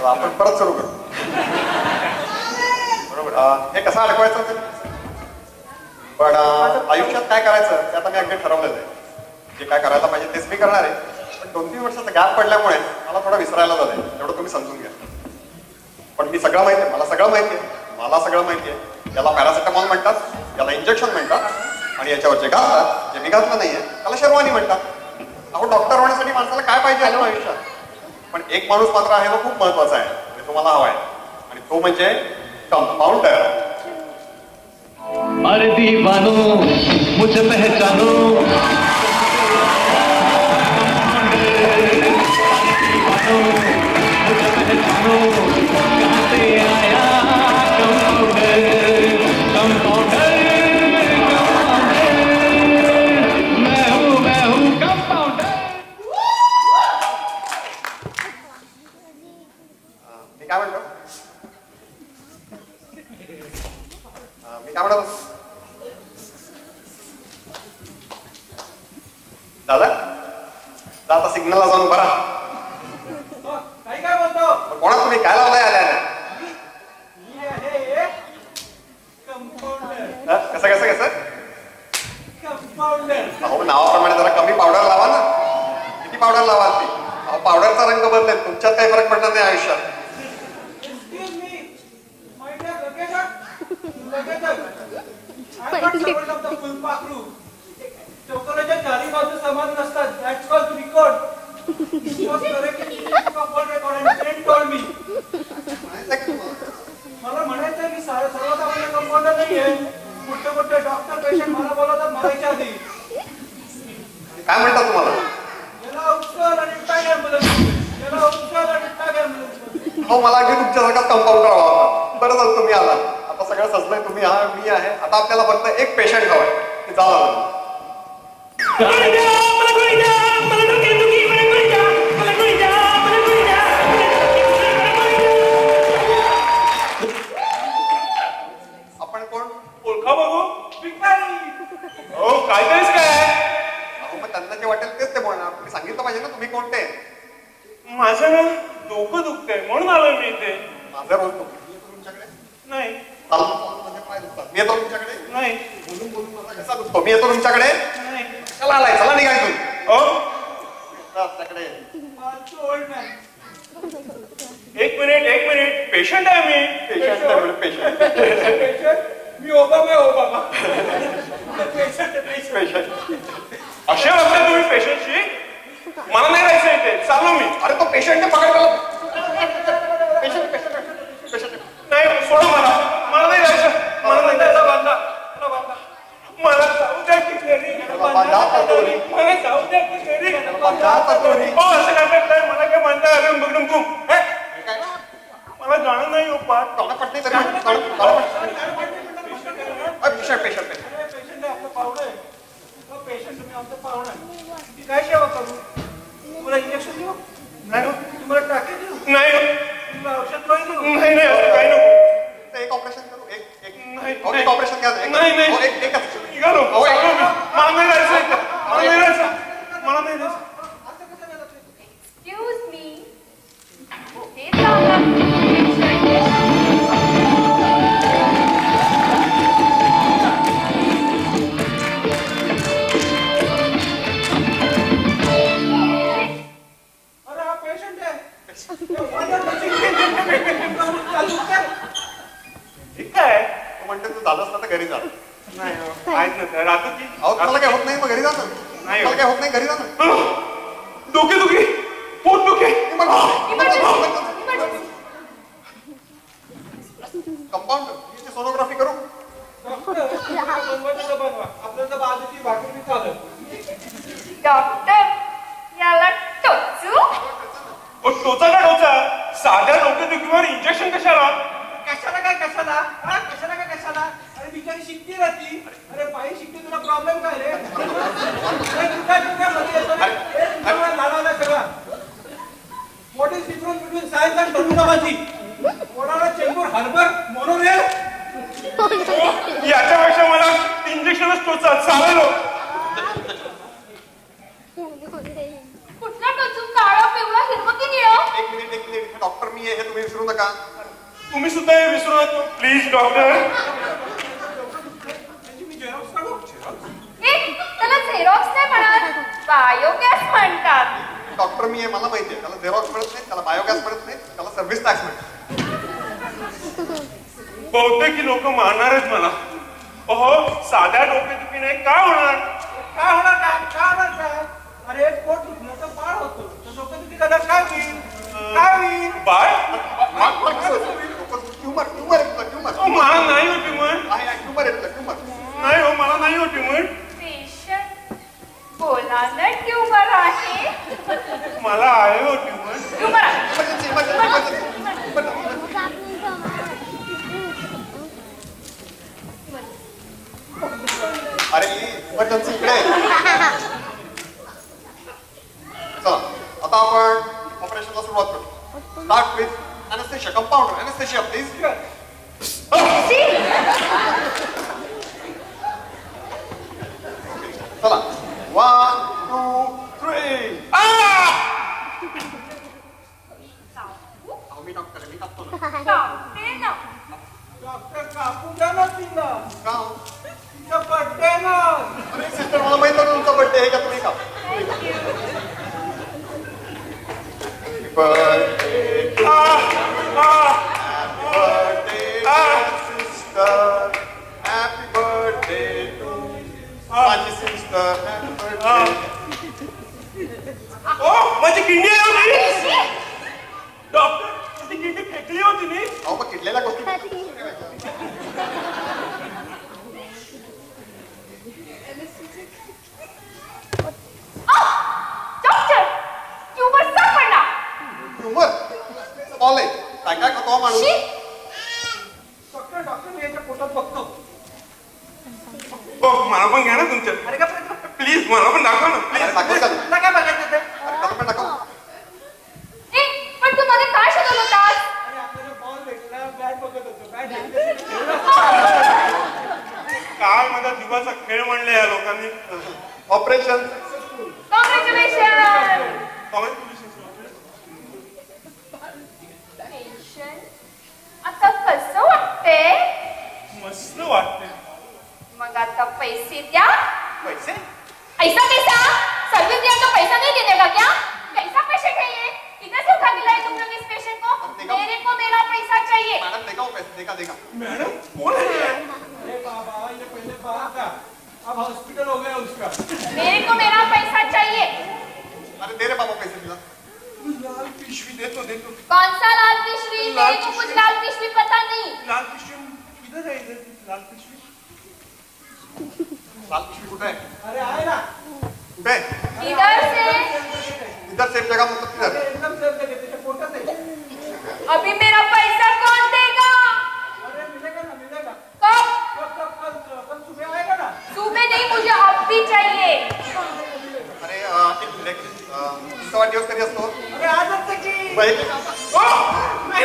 चला आपण परत सुरू करू. बरोबर, हे कसं अडकवायचं होतं पण आयुष्यात काय करायचं ते आता मी अगदी ठरवलेलं आहे. जे काय करायला पाहिजे तेच मी करणार आहे. पण 2-3 वर्षाचा गॅप पडल्यामुळे मला थोडं विसरायला झालंय, एवढं तुम्ही समजून घ्या. पण मी सगळं माहिती आहे, मला सगळं माहिती आहे, मला सगळं माहिती आहे. याला पॅरासिटामॉल म्हणतात, याला इंजेक्शन म्हणतात आणि याच्यावर जे घालतात, जे मी घातलं नाहीये त्याला शेरवानी म्हणतात. अहो डॉक्टर होण्यासाठी माणसाला काय पाहिजे आहे आयुष्यात? पण एक माणूस मात्र आहे तो खूप महत्वाचा आहे आणि तो मला हवा आहे आणि तो म्हणजे कंपाऊंडर. अरे दीवानो मुझे पहचानो, मुझे पहचानो, कहाँ से आया कंपाउंडर, कंपाउंडर, मैं हूँ कंपाउंडर. मी काय म्हणतो मी काय म्हणतो दादा आता सिग्नलला जाऊन बरा. काय बोलतो कोणा तुम्ही काय लावलाय आल्या कसं कसं कसं अहो नावाप्रमाणे जरा कमी पावडर लावा ना. किती पावडर लावाल ती? अहो पावडरचा रंग बदलेल, तुमच्यात काही फरक पडणार नाही आयुष्यात. चौकोनाच्या चारी बाजू समान नसतात. That's called record. मला म्हणायचं मी सर्वसामान्य कंपाऊंडर नाहीये. कुठे कुठे डॉक्टर पेशंट मला बोलवतात मरायच्या आधी. काय म्हणता तुम्हाला? याला उपचार आणि टाग ॲम्ब्युलन्स, याला उपचार आणि टाग ॲम्ब्युलन्स. हो मला अगदी तुमच्यासारखाच कंपाऊंडर हवा होता. बरं झालं तुम्ही आला. आता सगळं सजलंय, तुम्ही हा मी आहे. आता आपल्याला फक्त एक पेशंट हवाय ते झालं. आपण कोण? ओळखा बघू. हो काय तेच काय? अहो मग त्यांना जे वाटेल तेच ते बोलणार. तुम्ही सांगितलं पाहिजे ना तुम्ही कोणते. माझं ना डोकं दुखतंय म्हणून आलोय मी इथे. माझं रोज तुमच्याकडे नाही मी येतो तुमच्याकडे. नाही बोलून बोलून माझा कसा दुखतो. मी येतो तुमच्याकडे. नाही चला आलाय, चला निघाय तुम्ही. एक मिनिट पेशंट आहे मी. पेशंट मी ओबामा पेशंट. असे वाटतं तुम्ही पेशंटशी? मला नाही राहायचं इथे, चालू मी. अरे तो पेशंट पकड त्याला. पेशंट नाही सोडा मला नाही राहायचं. मला नाही जायचं. मला जाऊ द्या की घरी. मला जाऊ द्या की घरी. हो असं काय करताय? मला काय म्हणताय? अरे बगडुम मला जाणं नाही. काय सेवा करू? तुम्हाला इंजेक्शन देऊ? नाही. तुम्हाला टाके देऊ? नाही. औषध नाही देऊ? काही नको. एक ऑपरेशन करू. नाही ऑपरेशन घ्या. नाही निघालो. मला नाही जायचं. मला नाही जायचं. एक्सक्यूज मी, हे सांगा म्हणते तू झालं असतं तर घरी जा. नाही राहतो की. अहो तुम्हाला काय होत नाही मग घरी जा ना. नाही काय होत नाही घरी जा ना. दुखी पोट दुखे. कंपाऊंड सोनोग्राफी करू. आपल्याला बाजूची भाकरी चालत. डॉक्टर याला टोचू. टोचा का टोचा? साध्या डोकेदुखीवर इंजेक्शन कशाला? कशाला? अरे बिचारी शिकती राहती. अरे बाई शिकते, तुला प्रॉब्लेम काय रे? सगळा what is difference between science and terminology? कोणाला चेंबूर हार्बर मोनोरेल? याच्यापेक्षा मला इंजेक्शनच टोचा चालेल. कुठला टोचू? काळा, पिवळा, हिरवा की निळा? एक मिनिट डॉक्टर मी आहे हे तुम्ही विसरू नका. तुम्ही सुद्धा हे विसरू नका प्लीज डॉक्टर. मी झेरॉक्स काढू. त्याला झेरॉक्स नाही म्हणत, बायोगॅस म्हणतात. डॉक्टर मी आहे मला माहिती आहे. त्याला झेरॉक्स मिळत नाही, त्याला बायोगॅस मिळत नाही, त्याला सर्व्हिस टॅक्स मिळत. बहुतेक लोक मारणारच मला. अहो साध्या डोकेदुखीने काय होणार? काय होणार काय? अरे पोट दुखलं तर बाळ होतं, तर डोकेदुखी झाल्यावर काय होईल? काय होईल? बाय ट्युमर मला नाही होती मग. ट्युमर नाही हो मला नाही होती मग. पेशंट बोला ना, ट्यूमर आहे. मला आहे होती मग. ट्यूमर आहे. अरे इमर्जन्सी इकडे. चला आता आपण ऑपरेशनला सुरुवात करू. Start with anaesthesia. Compounder anaesthesia please. चला 1 2 3. मी डॉक्टर मी कापतो ना. कापते ना. डॉक्टर कापू द्या ना तिला. का तिचा बर्थडे ना. अरे सिस्टर मला माहित आहे तुमचा बर्थडे आहे का तुम्ही का. सिस्टर हॅपी बर्थडे टू माझी सिस्टर. Happy birthday. ओ माझी किडनी होती. डॉक्टर ती किडनी फेकली होती मी. अहो मग किडलेल्या गोष्टी डॉक्टर, ट्यूमर सापडला. ट्युमर बॉल आहे. काय खातो माणूस. डॉक्टर मी याच्या पोटात बघतो. ओ मला पण घ्या ना तुमच्या. अरे का प्लीज मला पण दाखवा ना अरे प्लीज. दाखव का तू? तुला काय बघायचं ते? अरे त्याला पण दाखव. ए, पण तू मध्ये काय शोधत होतास? अरे आपल्याला बॉल भेटला, बॅट बघत होतो. बॅट भेटली. काल माझा दिवाचा खेळ म्हणले या लोकांनी. Operation congratulation. पेशंट आता कसं वाटतंय? मस्त वाटते. मग आता पैसे द्या. पैसे पैसा सर्विस दिया तो पैसा नहीं देने का क्या? कैसा पेशेंट है ये? किधर से उठा के लाए तुम लोग इस पेशेंट को? मेरे को मेरा पैसा चाहिए. मैडम देगा वो पैसे देगा. मॅडम कोण आहे? अरे बाबा ये पहले बाहर था, अब हॉस्पिटल हो गया उसका. मेरे को मेरा पैसा चाहिए. अरे दे रे बाबा पैसे दिला. लाल पिशवी देतो. कौन सा लाल पिशवी? लाल मेरे को कुछ पिशवी. लाल पिशवी पता नहीं. लाल पिशवी इधर आहे इधर. लाल पिशवी लाल पिशवी कुठे आहे. अरे आहे ना. कुठे आहे? इधर से. इधर सेफ जगह मतलब किधर. एकदम सेफ जगह त्याच्या पोटात आहे. अभी मेरा पैसा कौन देगा? अरे मिलेगा ना मिलेगा. कब? कल सुबह आएगा ना. सुबह नहीं, मुझे अब भी चाहिए. अरे एक मिनिट तुमचा वाढदिवस कधी असतो. अरे आजच त्याची. बाई, ओ नाही